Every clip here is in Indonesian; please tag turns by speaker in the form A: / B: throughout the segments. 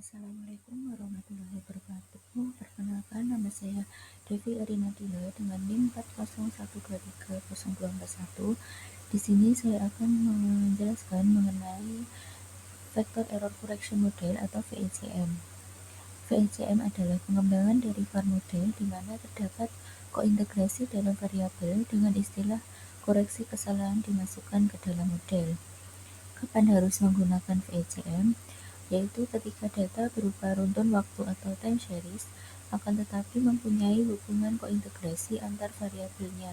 A: Assalamualaikum warahmatullahi wabarakatuh. Perkenalkan, nama saya Devi Arinadila dengan NIM 4012302441. Di sini saya akan menjelaskan mengenai Vector Error Correction Model atau VECM. VECM adalah pengembangan dari VAR model di mana terdapat kointegrasi dalam variabel dengan istilah koreksi kesalahan dimasukkan ke dalam model. Kapan harus menggunakan VECM? Yaitu ketika data berupa runtun waktu atau time series akan tetapi mempunyai hubungan kointegrasi antar variabelnya.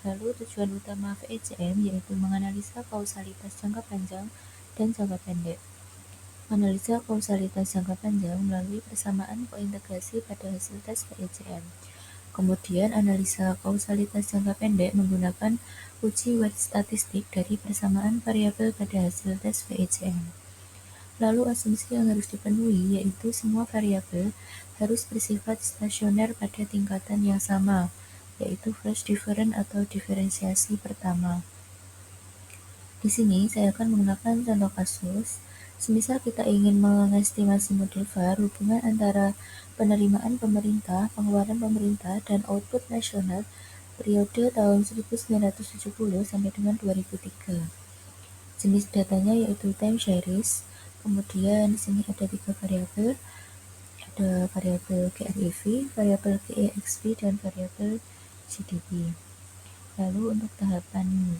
A: Lalu tujuan utama VECM yaitu menganalisa kausalitas jangka panjang dan jangka pendek. Menganalisa kausalitas jangka panjang melalui persamaan kointegrasi pada hasil tes VECM. Kemudian analisa kausalitas jangka pendek menggunakan uji weight statistik dari persamaan variabel pada hasil tes VECM. Lalu asumsi yang harus dipenuhi yaitu semua variabel harus bersifat stasioner pada tingkatan yang sama, yaitu flash difference atau diferensiasi pertama. Di sini saya akan menggunakan contoh kasus. Semisal kita ingin mengestimasi model VAR hubungan antara penerimaan pemerintah, pengeluaran pemerintah, dan output nasional periode tahun 1970 sampai dengan 2003. Jenis datanya yaitu time series. Kemudian di sini ada 3 variabel. Ada variabel GREV, variabel GEXP, dan variabel GDP. Lalu untuk tahapan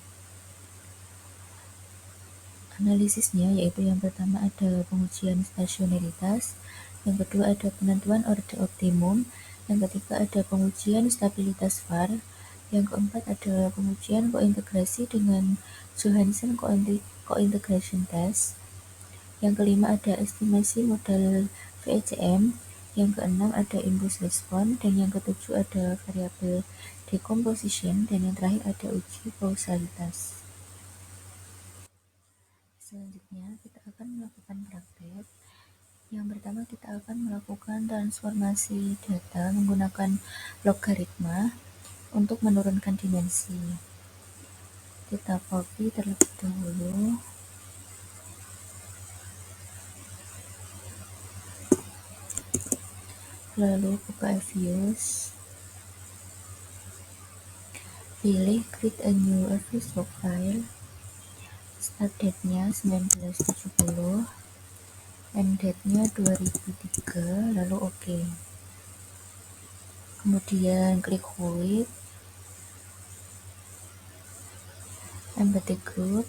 A: analisisnya yaitu yang pertama ada pengujian stasionaritas, yang kedua ada penentuan order optimum, yang ketiga ada pengujian stabilitas VAR, yang keempat ada pengujian kointegrasi dengan Johansen Cointegration Test, yang kelima ada estimasi modal VECM, yang keenam ada impulse response, dan yang ketujuh ada variabel decomposition, dan yang terakhir ada uji kausalitas. Selanjutnya kita akan melakukan praktek. Yang pertama kita akan melakukan transformasi data menggunakan logaritma untuk menurunkan dimensi. Kita copy terlebih dahulu. Lalu buka Evious. Pilih create a new Evious log file. Start date-nya 1970. End date-nya 2003. Lalu OK. Kemudian klik Void. Empathy group.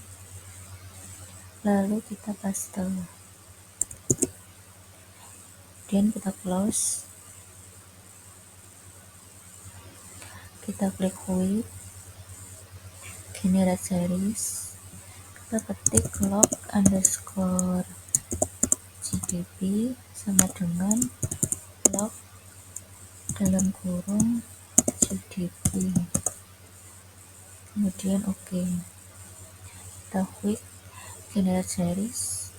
A: Lalu kita paste. Kemudian kita close. Kita klik Void. Generate series. Kita ketik log underscore GDP sama dengan log dalam kurung GDP. Kemudian OK. Kita klik generate series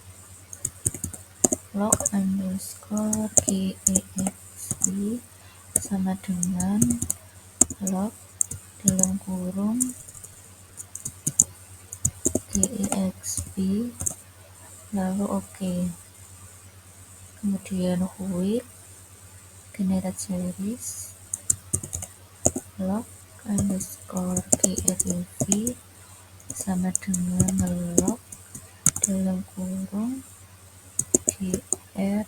A: log underscore GEXP sama dengan log dalam kurung GEXP, lalu OK. Kemudian void generate series log underscore GREV sama dengan log dalam kurung GREV,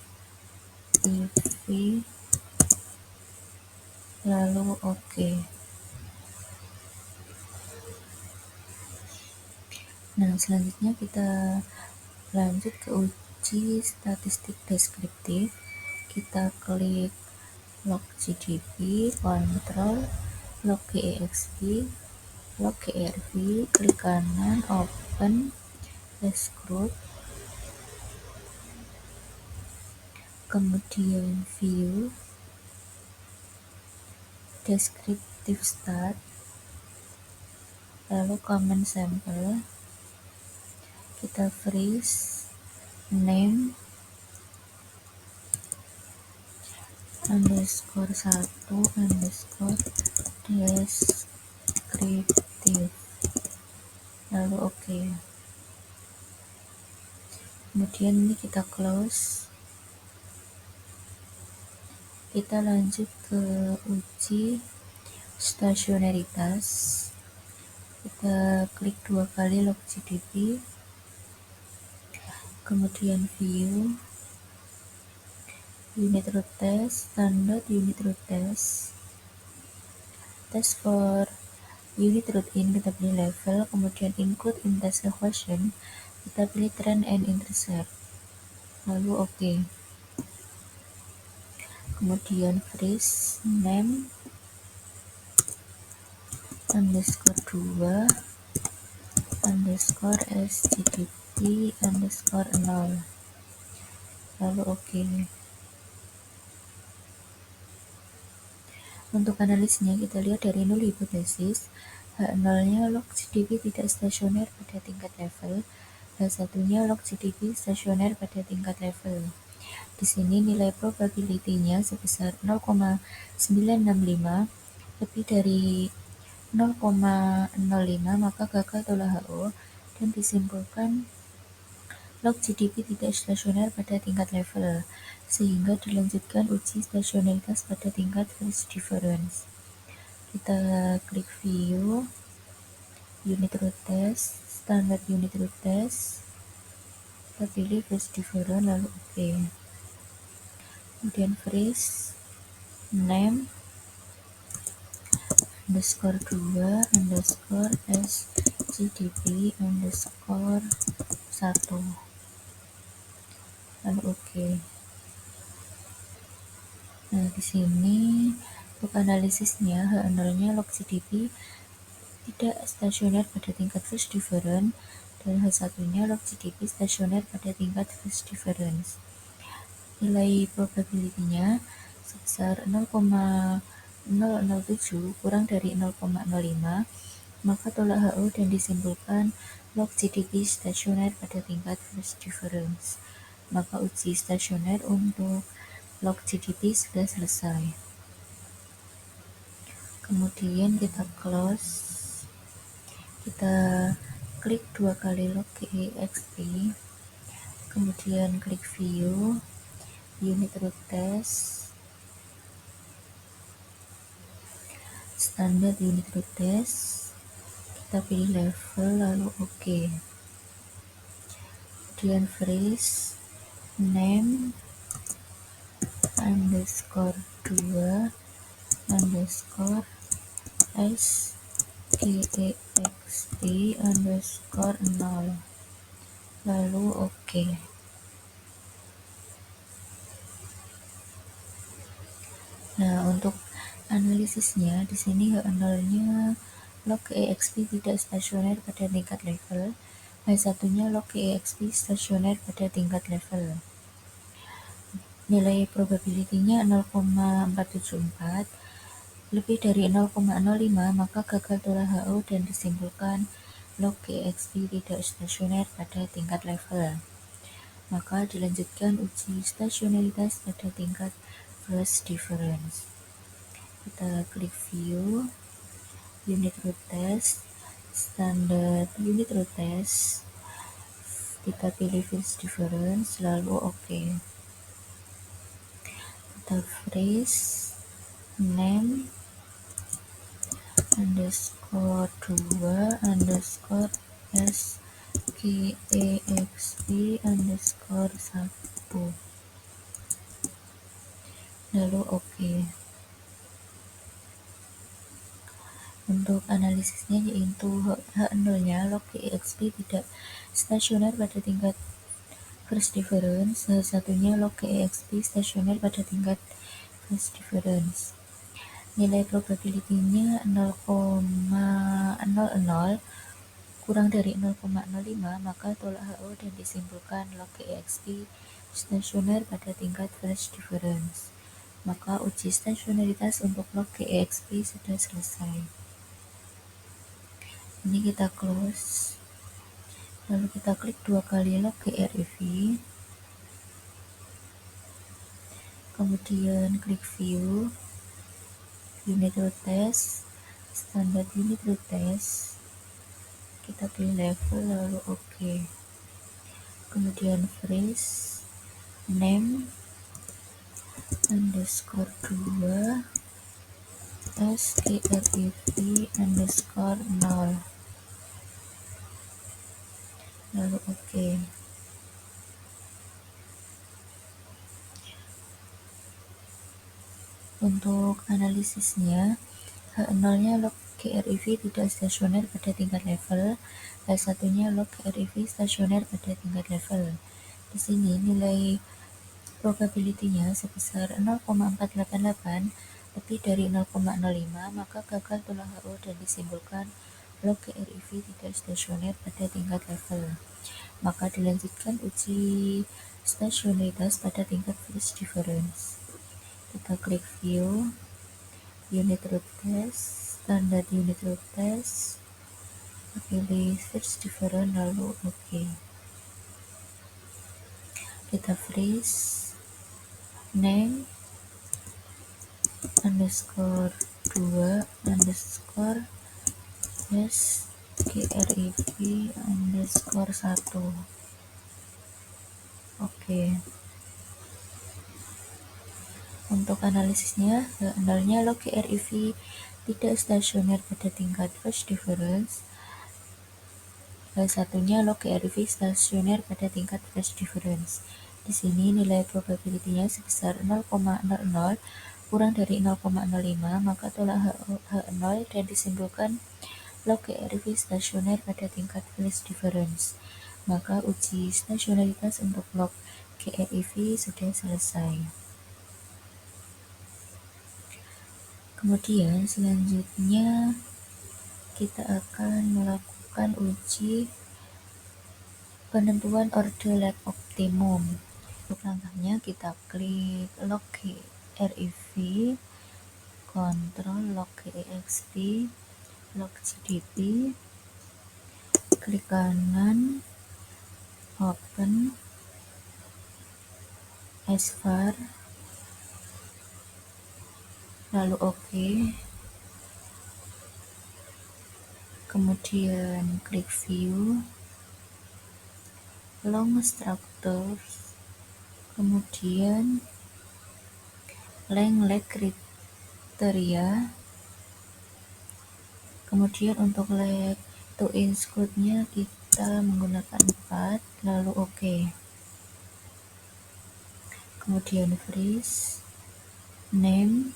A: lalu OK. Nah, selanjutnya kita lanjut ke uji statistik deskriptif. Kita klik log GDP, kontrol, log GEXP, log GRV, klik kanan, open, test group, kemudian view, descriptive stat, lalu comment sample, kita freeze, name, underscore 1 underscore descriptive, lalu OK. Kemudian ini kita close, kita lanjut ke uji stasionaritas. Kita klik 2 kali log GDP, kemudian view, unit root test, standard unit root test, test for unit root in, kita pilih level, kemudian include in test equation, kita pilih trend and intercept, lalu OK. Kemudian freeze name underscore 2 underscore sgdp underscore 0, lalu OK. Untuk analisnya kita lihat dari nol hipotesis, H0-nya log GDP tidak stasioner pada tingkat level, H1-nya log GDP stasioner pada tingkat level. Di sini nilai probability-nya sebesar 0,965, lebih dari 0,05 maka gagal tolak HO, dan disimpulkan log GDP tidak stasioner pada tingkat level, sehingga dilanjutkan uji stasionaritas pada tingkat phase difference. Kita klik view, unit root test, standard unit root test, kita pilih phase difference, lalu OK. Kemudian freeze name underscore 2 underscore sgdp underscore 1, lalu OK. Nah, di sini untuk analisisnya, H0-nya log GDP tidak stasioner pada tingkat phase difference, dan H1-nya log GDP stasioner pada tingkat phase difference. Nilai probability-nya sebesar 0,007 kurang dari 0,05, maka tolak HO dan disimpulkan log GDP stasioner pada tingkat phase difference. Maka uji stasioner untuk log GDP sudah selesai. Kemudian kita close, kita klik 2 kali log EXP, kemudian klik view, unit root test, standard unit root test, kita pilih level, lalu OK. Kemudian freeze name underscore 2 underscore sgexp underscore 0, lalu OK. Nah, untuk analisisnya di sini H0-nya log EXP tidak stasioner pada tingkat level, H1-nya log EXP stasioner pada tingkat level. Nilai probability-nya 0,474, lebih dari 0,05 maka gagal tolak HO dan disimpulkan log EXP tidak stasioner pada tingkat level. Maka dilanjutkan uji stasionaritas pada tingkat phase difference. Kita klik view, unit root test, standard unit root test, kita pilih phase difference, lalu OK. Kita freeze name underscore 2 underscore sgexp underscore 1, lalu OK. Untuk analisisnya yaitu H0-nya log EXP tidak stasioner pada tingkat phase difference, H1-nya log EXP stasioner pada tingkat phase difference. Nilai probability-nya 0,00 kurang dari 0,05 maka tolak HO dan disimpulkan log EXP stasioner pada tingkat phase difference. Maka uji stasionaritas untuk log EXP sudah selesai. Ini kita close, lalu kita klik 2 kali log GREV, kemudian klik view, unit root test, standard unit root test, kita pilih level, lalu OK. Kemudian freeze name underscore 2 skrif underscore 0, lalu oke. Untuk analisisnya, H0-nya log grif tidak stasioner pada tingkat level, H1-nya log grif stasioner pada tingkat level. Di sini nilai probability-nya sebesar 0,488 lebih dari 0,05, maka gagal tulang HO dan disimpulkan log grif tidak stasioner pada tingkat level. Maka dilanjutkan uji stasionaritas pada tingkat phase difference. Kita klik view, unit root test, standar unit root test, pilih phase difference, lalu oke. Kita freeze, name underscore 2 underscore sgrif underscore 1. Oke. Untuk analisisnya, nolnya log grif tidak stasioner pada tingkat phase difference, satunya log grif stasioner pada tingkat phase difference. Di sini nilai probability-nya sebesar 0,00 kurang dari 0,05, maka tolak H0 dan disimpulkan log grif stasioner pada tingkat phase difference. Maka uji stasionaritas untuk log grif sudah selesai. Kemudian selanjutnya kita akan melakukan uji penentuan order lag optimum. Untuk langkahnya kita klik log grif, kontrol log exp, log gdp, klik kanan, open, svar, lalu oke. Kemudian klik view, long structures, kemudian length lag kriteria, kemudian untuk lag to exclude-nya kita menggunakan 4, lalu oke. Kemudian freeze, name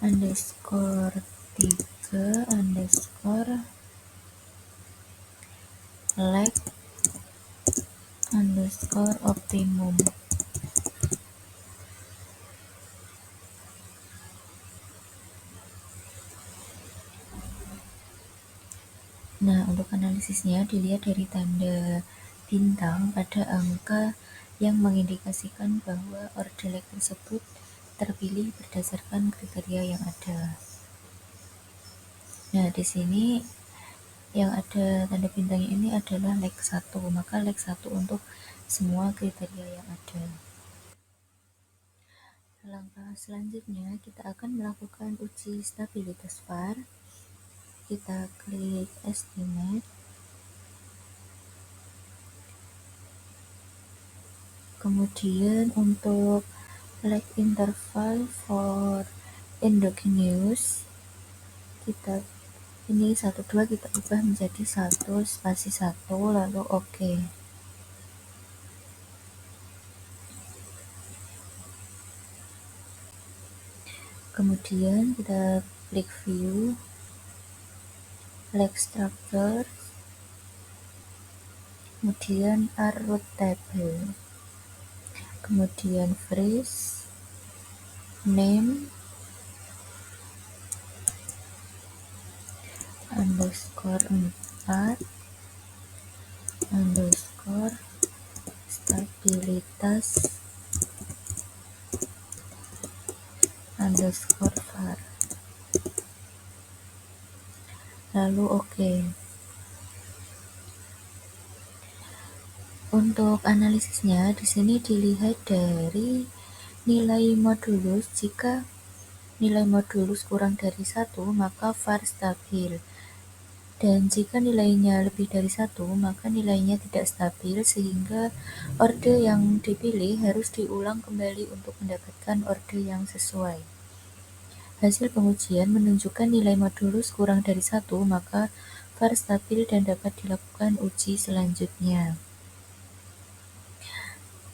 A: underscore 3 underscore lag underscore optimum. Nah, untuk analisisnya dilihat dari tanda bintang pada angka yang mengindikasikan bahwa order lag tersebut terpilih berdasarkan kriteria yang ada. Nah, di sini yang ada tanda bintangnya ini adalah lag 1, maka lag 1 untuk semua kriteria yang ada. Langkah selanjutnya kita akan melakukan uji stabilitas VAR. Kita klik estimate, kemudian untuk lag interval for endogenous kita ini 12 kita ubah menjadi 1 spasi 1, lalu oke. Kemudian kita klik view, lag structure, kemudian root table, kemudian freeze, name underscore 4 underscore stabilitas underscore var, lalu oke. Untuk analisisnya di sini dilihat dari nilai modulus. Jika nilai modulus kurang dari 1, maka var stabil. Dan jika nilainya lebih dari 1, maka nilainya tidak stabil, sehingga orde yang dipilih harus diulang kembali untuk mendapatkan orde yang sesuai. Hasil pengujian menunjukkan nilai modulus kurang dari 1, maka VAR stabil dan dapat dilakukan uji selanjutnya.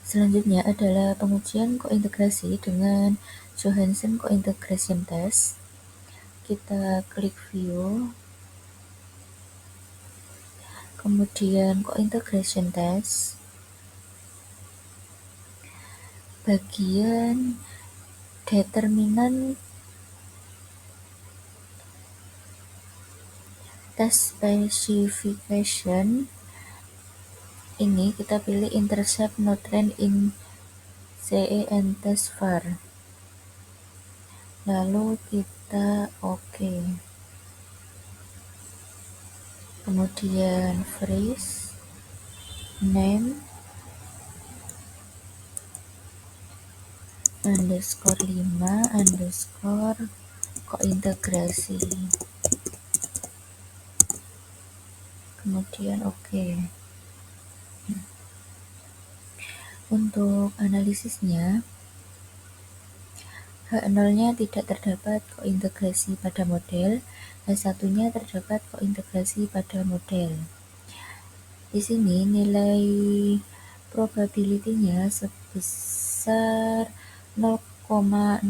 A: Selanjutnya adalah pengujian kointegrasi dengan Johansen Cointegration Test. Kita klik View, kemudian Cointegration Test, bagian determinan test specification. Ini kita pilih intercept no trend in CE and test var. Lalu kita oke. Kemudian freeze, name, _5_ kointegrasi. Kemudian oke. Untuk analisisnya, H0-nya tidak terdapat kointegrasi pada model, H1-nya terdapat kointegrasi pada model. Di sini nilai probability-nya sebesar 0,016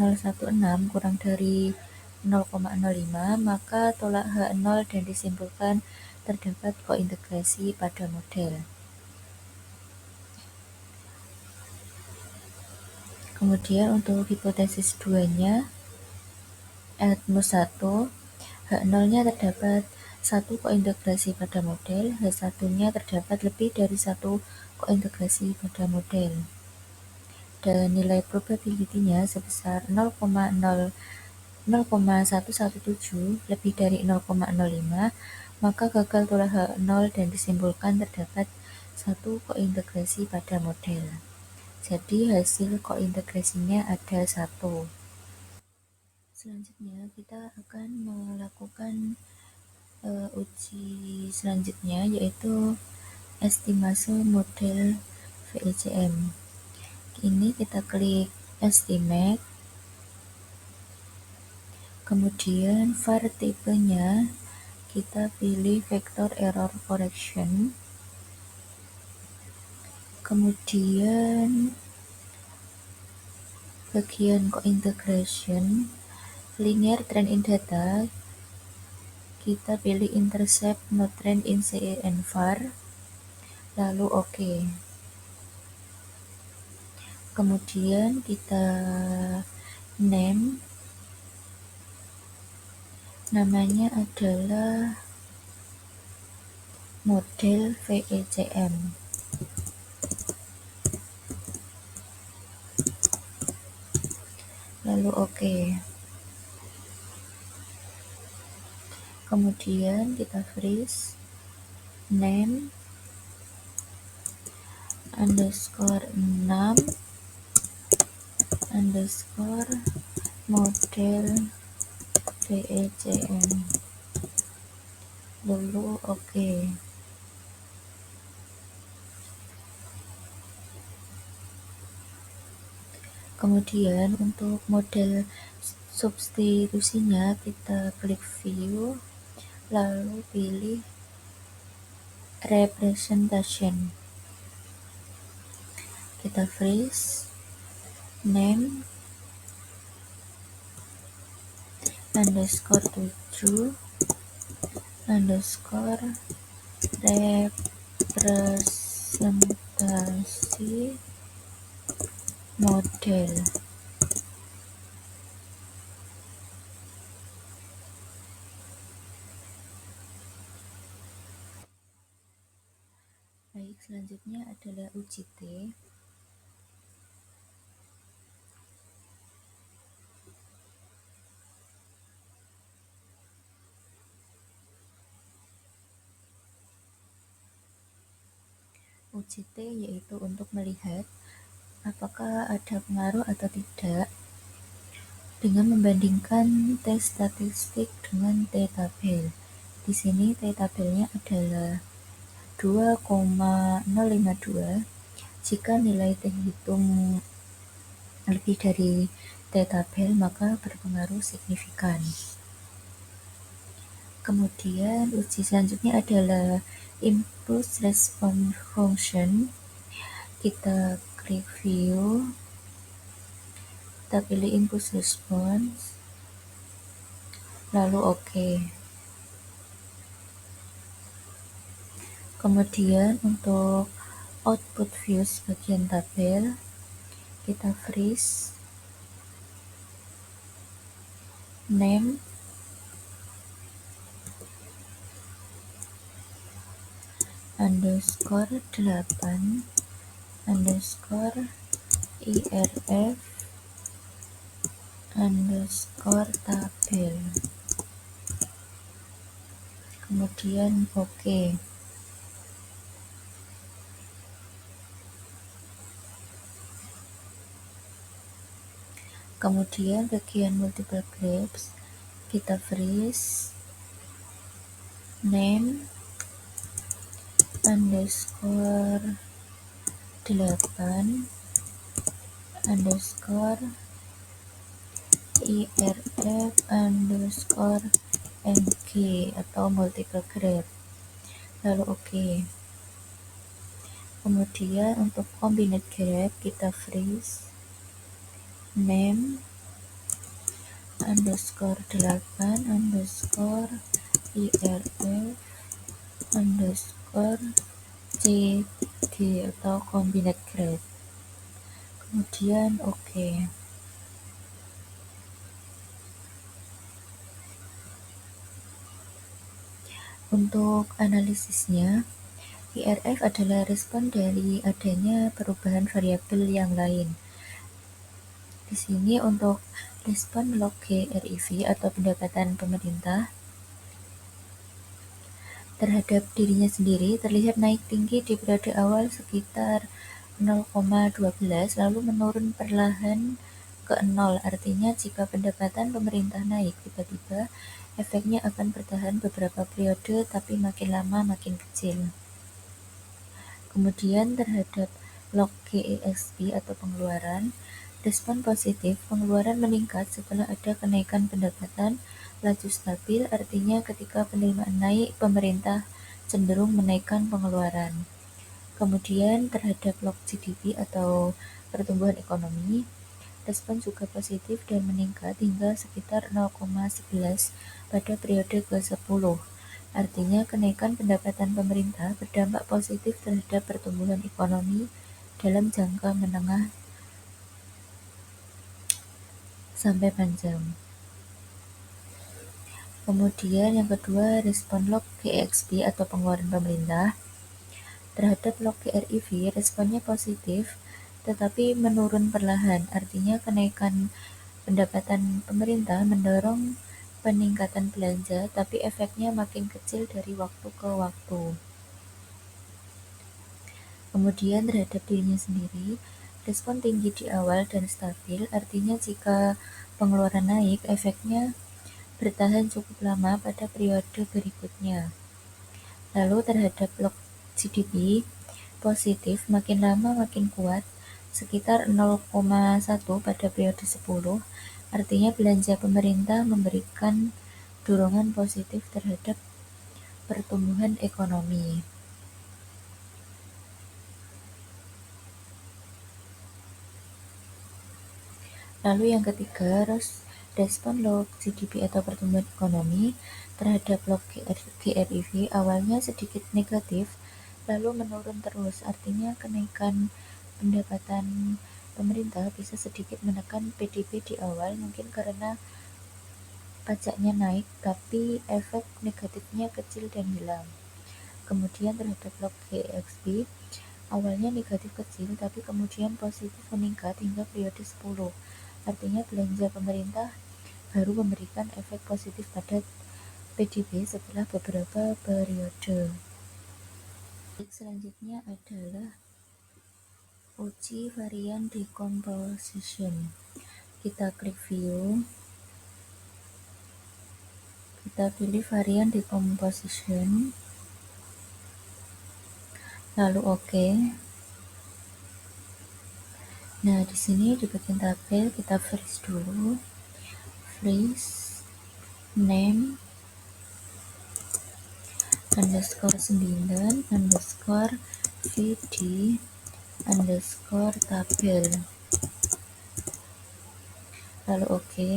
A: kurang dari 0,05, maka tolak H0 dan disimpulkan terdapat kointegrasi pada model. Kemudian untuk hipotesis 2-nya, H1, H0-nya terdapat 1 kointegrasi pada model, H1-nya terdapat lebih dari 1 kointegrasi pada model. Dan nilai probability-nya sebesar 0,117 lebih dari 0,05, maka gagal tolak H0 dan disimpulkan terdapat 1 kointegrasi pada model. Jadi hasil kointegrasinya ada 1. Selanjutnya kita akan melakukan uji selanjutnya, yaitu estimasi model VECM. Ini kita klik estimate, kemudian var tipenya kita pilih vector error correction, kemudian bagian cointegration, linear trend in data, kita pilih intercept no trend in CE and var, lalu oke. Kemudian kita name, namanya adalah model VECM. Lalu oke. Kemudian kita freeze, name _6 model VECM, lalu oke. Kemudian untuk model substitusinya kita klik view, lalu pilih representation, kita freeze, name _7 representasi model. Baik, selanjutnya adalah uji T. Uji T yaitu untuk melihat apakah ada pengaruh atau tidak dengan membandingkan T statistik dengan T tabel. Di sini T tabelnya adalah 2,052. Jika nilai T hitung lebih dari T tabel, maka berpengaruh signifikan. Kemudian uji selanjutnya adalah impulse response function. Kita klik view, kita pilih impulse response, lalu OK. Kemudian untuk output views bagian tabel, kita freeze, name, underscore 8 underscore IRF underscore tabel, kemudian OK. Kemudian bagian multiple graph, kita freeze, name, underscore 8 underscore IRF underscore MG atau multiple graph, lalu OK. Kemudian untuk combined graph, kita freeze, name, underscore 8 underscore IRF underscore CG atau combined graph, kemudian OK. Untuk analisisnya, IRF adalah respon dari adanya perubahan variabel yang lain. Di sini untuk respon log GRIV atau pendapatan pemerintah terhadap dirinya sendiri terlihat naik tinggi di periode awal sekitar 0,12 lalu menurun perlahan ke 0. Artinya jika pendapatan pemerintah naik tiba-tiba, efeknya akan bertahan beberapa periode tapi makin lama makin kecil. Kemudian terhadap log GEXP atau pengeluaran, respon positif pengeluaran meningkat setelah ada kenaikan pendapatan, laju stabil, artinya ketika penerimaan naik, pemerintah cenderung menaikkan pengeluaran. Kemudian terhadap log GDP atau pertumbuhan ekonomi, respon juga positif dan meningkat hingga sekitar 0,11 pada periode ke-10. Artinya kenaikan pendapatan pemerintah berdampak positif terhadap pertumbuhan ekonomi dalam jangka menengah sampai panjang. Kemudian yang kedua, respon log GEXP atau pengeluaran pemerintah. Terhadap log GRIV, responnya positif tetapi menurun perlahan. Artinya kenaikan pendapatan pemerintah mendorong peningkatan belanja, tapi efeknya makin kecil dari waktu ke waktu. Kemudian terhadap dirinya sendiri, respon tinggi di awal dan stabil, artinya jika pengeluaran naik, efeknya bertahan cukup lama pada periode berikutnya. Lalu terhadap log GDP, positif makin lama makin kuat, sekitar 0,1 pada periode 10, artinya belanja pemerintah memberikan dorongan positif terhadap pertumbuhan ekonomi. Lalu yang ketiga, respon log GDP atau pertumbuhan ekonomi terhadap log GRIV awalnya sedikit negatif, lalu menurun terus. Artinya kenaikan pendapatan pemerintah bisa sedikit menekan PDB di awal, mungkin karena pajaknya naik, tapi efek negatifnya kecil dan hilang. Kemudian terhadap log GXP, awalnya negatif kecil, tapi kemudian positif meningkat hingga periode 10. Artinya belanja pemerintah baru memberikan efek positif pada PDB setelah beberapa periode. Selanjutnya adalah uji varian decomposition. Kita klik view, Kita pilih varian decomposition, lalu oke. Nah, di sini di bagian tabel kita freeze dulu. Freeze name underscore 9 underscore vd underscore tabel, lalu oke.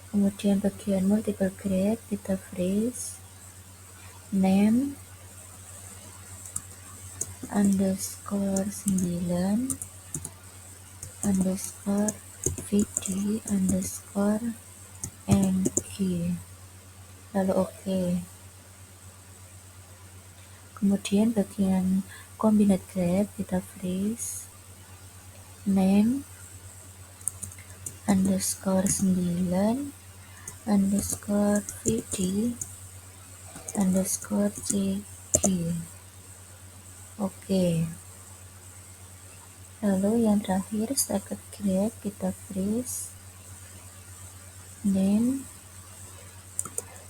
A: Kemudian bagian multiple grade kita freeze name underscore 9 underscore vd underscore mg, lalu oke. Kemudian bagian combinate grade kita freeze name underscore 9 underscore vd underscore cg, oke. Lalu yang terakhir stacked grade kita freeze name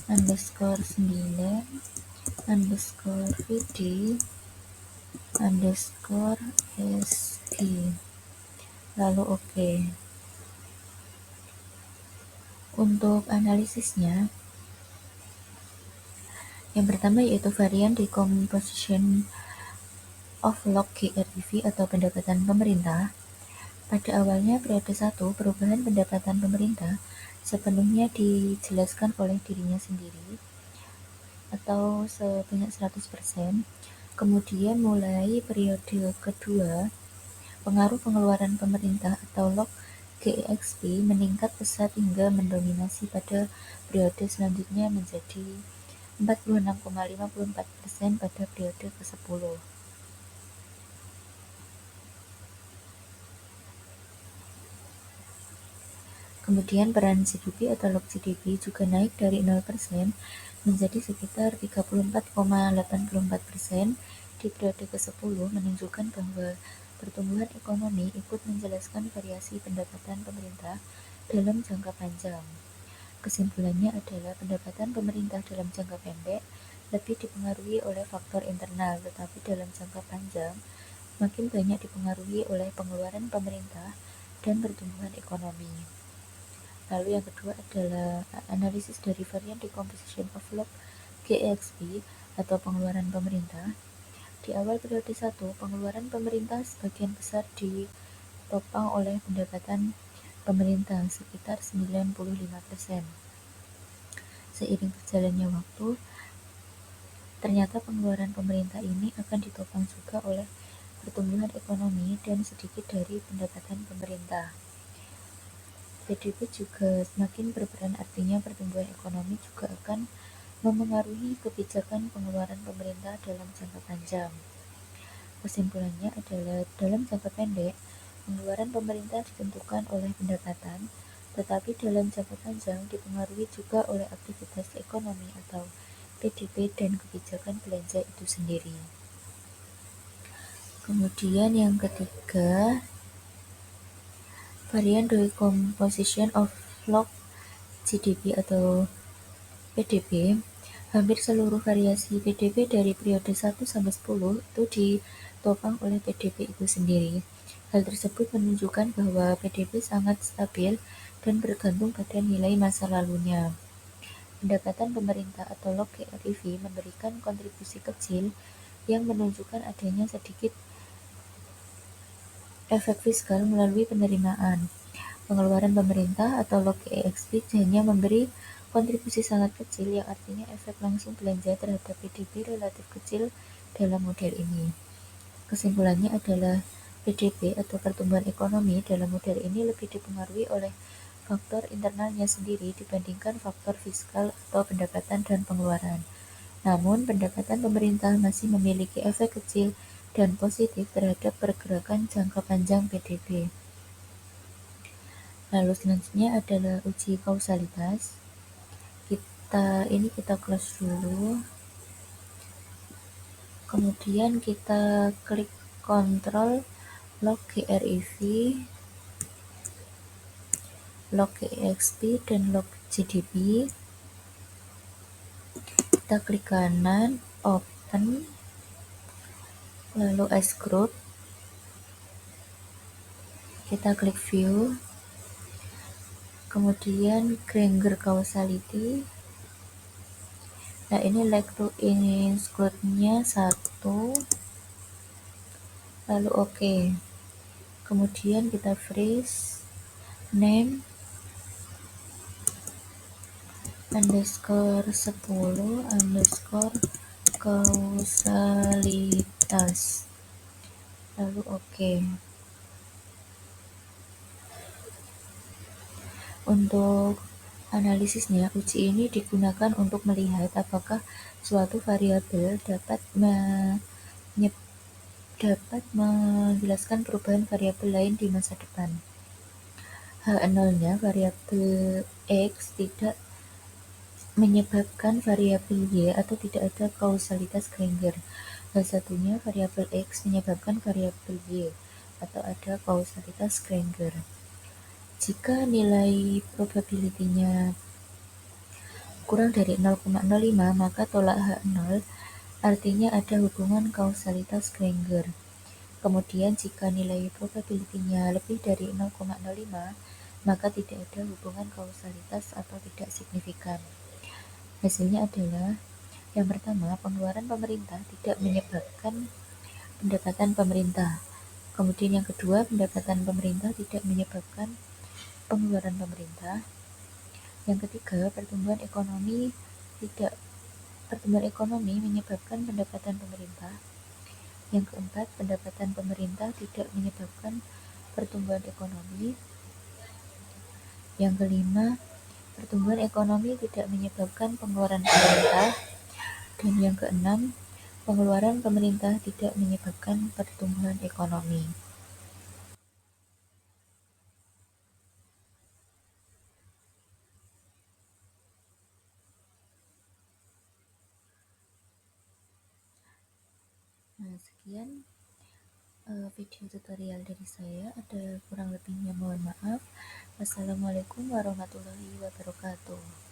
A: underscore 9 underscore vd underscore sg, lalu oke. Untuk analisisnya, yang pertama yaitu varian decomposition of log GREV atau pendapatan pemerintah. Pada awalnya periode 1, perubahan pendapatan pemerintah sepenuhnya dijelaskan oleh dirinya sendiri atau sebanyak 100%. Kemudian mulai periode kedua, pengaruh pengeluaran pemerintah atau log GEXP meningkat pesat hingga mendominasi pada periode selanjutnya menjadi 46,54% pada periode ke-10. Kemudian peran GDP atau log GDP juga naik dari 0% menjadi sekitar 34,84% di periode ke-10, menunjukkan bahwa pertumbuhan ekonomi ikut menjelaskan variasi pendapatan pemerintah dalam jangka panjang. Kesimpulannya adalah pendapatan pemerintah dalam jangka pendek lebih dipengaruhi oleh faktor internal, tetapi dalam jangka panjang makin banyak dipengaruhi oleh pengeluaran pemerintah dan pertumbuhan ekonomi. Lalu yang kedua adalah analisis dari varian decomposition of log GEXP atau pengeluaran pemerintah. Di awal periode 1, pengeluaran pemerintah sebagian besar ditopang oleh pendapatan pemerintah sekitar 95%. Seiring berjalannya waktu, ternyata pengeluaran pemerintah ini akan ditopang juga oleh pertumbuhan ekonomi dan sedikit dari pendapatan pemerintah. PDB juga semakin berperan, artinya pertumbuhan ekonomi juga akan memengaruhi kebijakan pengeluaran pemerintah dalam jangka panjang. Kesimpulannya adalah dalam jangka pendek, pengeluaran pemerintah ditentukan oleh pendapatan, tetapi dalam jangka panjang dipengaruhi juga oleh aktivitas ekonomi atau PDB dan kebijakan belanja itu sendiri. Kemudian yang ketiga, varian decomposition of log GDP atau PDB. Hampir seluruh variasi PDB dari periode 1 sampai 10 itu ditopang oleh PDB itu sendiri. Hal tersebut menunjukkan bahwa PDB sangat stabil dan bergantung pada nilai masa lalunya. Pendapatan pemerintah atau log GREV memberikan kontribusi kecil yang menunjukkan adanya sedikit efek fiskal melalui penerimaan. Pengeluaran pemerintah atau log GEXP hanya memberi kontribusi sangat kecil, yang artinya efek langsung belanja terhadap PDB relatif kecil dalam model ini. Kesimpulannya adalah PDB atau pertumbuhan ekonomi dalam model ini lebih dipengaruhi oleh faktor internalnya sendiri dibandingkan faktor fiskal atau pendapatan dan pengeluaran. Namun, pendapatan pemerintah masih memiliki efek kecil dan positif terhadap pergerakan jangka panjang PDB. Lalu selanjutnya adalah uji kausalitas. Kita close dulu. Kemudian kita klik kontrol log GREV, log GEXP, dan log GDP, kita klik kanan, open, lalu as group, kita klik view, kemudian Granger causality. Nah, ini like to include-nya 1, lalu oke. Kemudian kita freeze, name underscore 10 underscore kausalitas, lalu oke. Untuk analisisnya, uji ini digunakan untuk melihat apakah suatu variabel dapat menjelaskan perubahan variabel lain di masa depan. H0-nya variabel X tidak menyebabkan variabel Y atau tidak ada kausalitas Granger. H1-nya variabel X menyebabkan variabel Y atau ada kausalitas Granger. Jika nilai probability-nya kurang dari 0,05, maka tolak H0, artinya ada hubungan kausalitas Granger. Kemudian jika nilai probability-nya lebih dari 0,05, maka tidak ada hubungan kausalitas atau tidak signifikan. Hasilnya adalah yang pertama, pengeluaran pemerintah tidak menyebabkan pendapatan pemerintah. Kemudian yang kedua, pendapatan pemerintah tidak menyebabkan pengeluaran pemerintah. Yang ketiga, pertumbuhan ekonomi menyebabkan pendapatan pemerintah. Yang keempat, pendapatan pemerintah tidak menyebabkan pertumbuhan ekonomi. Yang kelima, pertumbuhan ekonomi tidak menyebabkan pengeluaran pemerintah. Dan yang keenam, pengeluaran pemerintah tidak menyebabkan pertumbuhan ekonomi. Nah, sekian video tutorial dari saya. Ada kurang lebihnya mohon maaf. Wassalamualaikum warahmatullahi wabarakatuh.